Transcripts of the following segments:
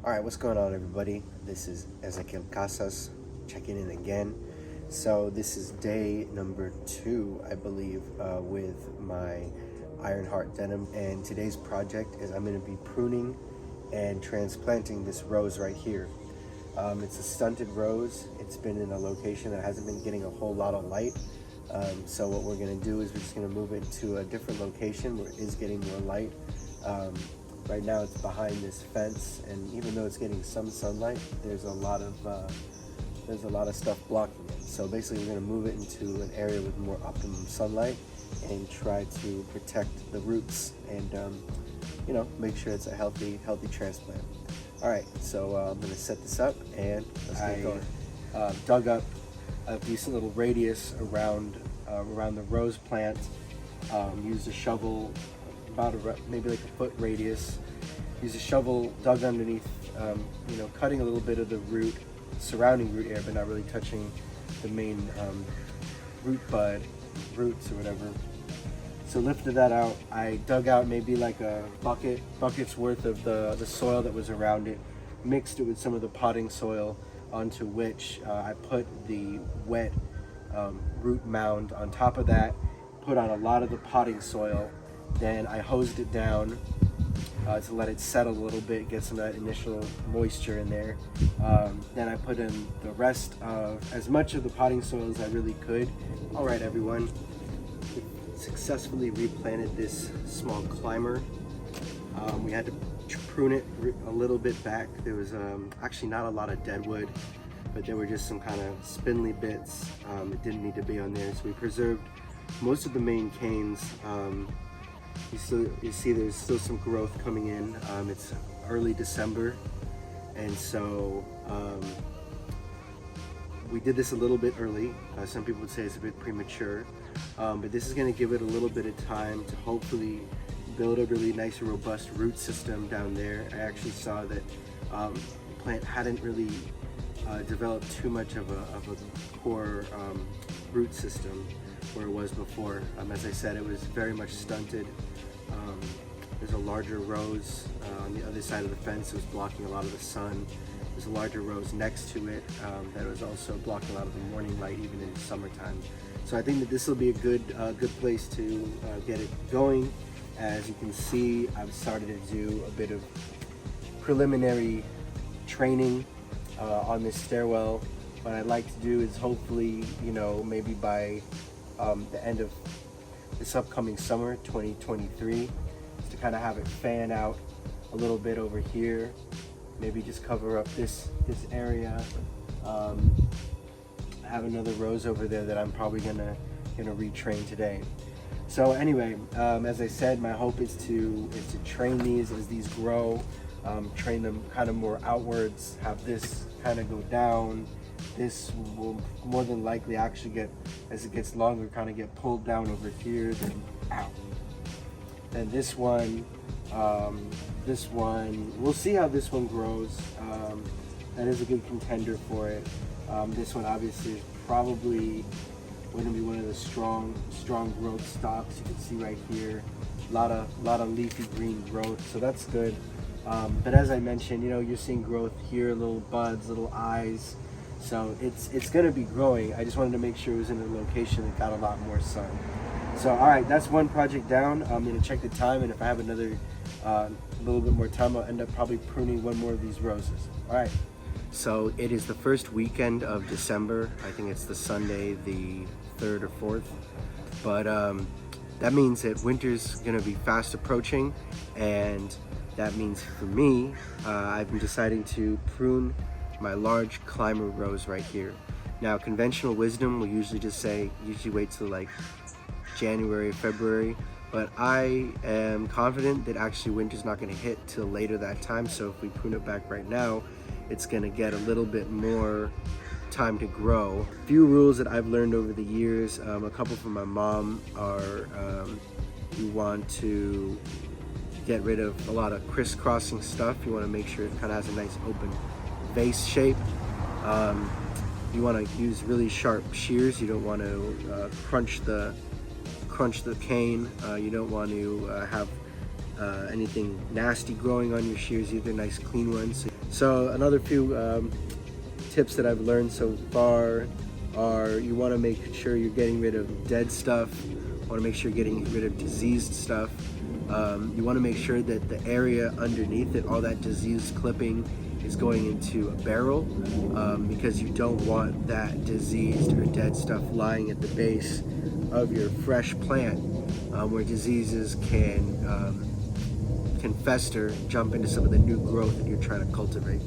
Alright, what's going on, everybody? This is Ezequiel Casas checking in again. So this is day number 2, I believe, with my Ironheart denim, and today's project is I'm going to be pruning and transplanting this rose right here. It's a stunted rose. It's been in a location that hasn't been getting a whole lot of light. So what we're going to do is we're just going to move it to a different location where it is getting more light. Right now it's behind this fence, and even though it's getting some sunlight, there's a lot of stuff blocking it. So basically we're going to move it into an area with more optimum sunlight and try to protect the roots and make sure it's a healthy transplant. Alright, so I'm going to set this up and let's get going. Dug up a decent little radius around the rose plant. Used a shovel about maybe like a foot radius. Use a shovel, dug underneath, cutting a little bit of the surrounding root area, but not really touching the main roots or whatever. So lifted that out. I dug out maybe like a bucket's worth of the soil that was around it, mixed it with some of the potting soil, onto which I put the wet root mound on top of that, put on a lot of the potting soil. Then I hosed it down to let it settle a little bit, get some of that initial moisture in there. Then I put in the rest of as much of the potting soil as I really could. All right, everyone, we successfully replanted this small climber. We had to prune it a little bit back. There was actually not a lot of dead wood, but there were just some kind of spindly bits. It didn't need to be on there, so we preserved most of the main canes. You see there's still some growth coming in. It's early December, and so we did this a little bit early. Some people would say it's a bit premature, but this is going to give it a little bit of time to hopefully build a really nice robust root system down there. I actually saw that the plant hadn't really developed too much of a core root system where it was before. As I said, it was very much stunted. There's a larger rose on the other side of the fence that was blocking a lot of the sun. There's a larger rose next to it that was also blocking a lot of the morning light, even in the summertime. So I think that this will be a good place to get it going. As you can see, I've started to do a bit of preliminary training on this stairwell. What I'd like to do is hopefully, maybe by the end of this upcoming summer, 2023, is to kind of have it fan out a little bit over here. Maybe just cover up this area. I have another rose over there that I'm probably gonna retrain today. So anyway, as I said, my hope is to train these as these grow, train them kind of more outwards, have this kind of go down. This will more than likely actually get, as it gets longer, kind of get pulled down over here, then out. Then this one, we'll see how this one grows. That is a good contender for it. This one obviously is probably going to be one of the strong growth stalks. You can see right here, a lot of leafy green growth, so that's good. But as I mentioned, you're seeing growth here, little buds, little eyes. So it's going to be growing. I just wanted to make sure it was in a location that got a lot more sun. So all right, that's one project down. I'm going to check the time, and if I have another little bit more time, I'll end up probably pruning one more of these roses. All right. So it is the first weekend of December. I think it's the Sunday, the 3rd or 4th. But that means that winter's going to be fast approaching, and that means for me, I've been deciding to prune my large climber rose right here. Now, conventional wisdom will usually just say, wait till like January, February, but I am confident that actually winter's not going to hit till later that time. So if we prune it back right now, it's going to get a little bit more time to grow. A few rules that I've learned over the years, a couple from my mom, are you want to get rid of a lot of crisscrossing stuff. You want to make sure it kind of has a nice open vase shape. You want to use really sharp shears. You don't want to crunch the cane. You don't want to have anything nasty growing on your shears, either nice clean ones. So another few tips that I've learned so far are you want to make sure you're getting rid of dead stuff, you want to make sure you're getting rid of diseased stuff. You want to make sure that the area underneath it, all that diseased clipping, is going into a barrel, because you don't want that diseased or dead stuff lying at the base of your fresh plant, where diseases can fester, jump into some of the new growth that you're trying to cultivate.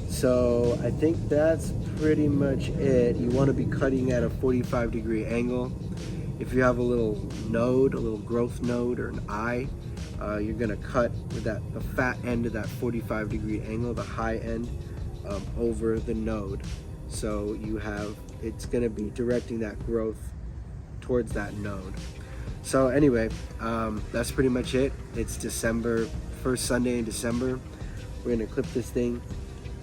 So I think that's pretty much it. You want to be cutting at a 45-degree angle. If you have a little node, a little growth node or an eye, you're going to cut with the fat end of that 45-degree angle, the high end, over the node. So it's going to be directing that growth towards that node. So anyway, that's pretty much it. It's December, first Sunday in December. We're going to clip this thing.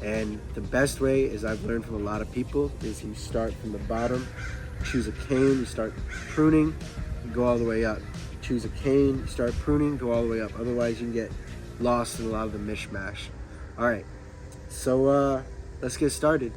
And the best way, as I've learned from a lot of people, is you start from the bottom, choose a cane, you start pruning, you go all the way up. Choose a cane, you start pruning, go all the way up. Otherwise you can get lost in a lot of the mishmash. All right, so let's get started.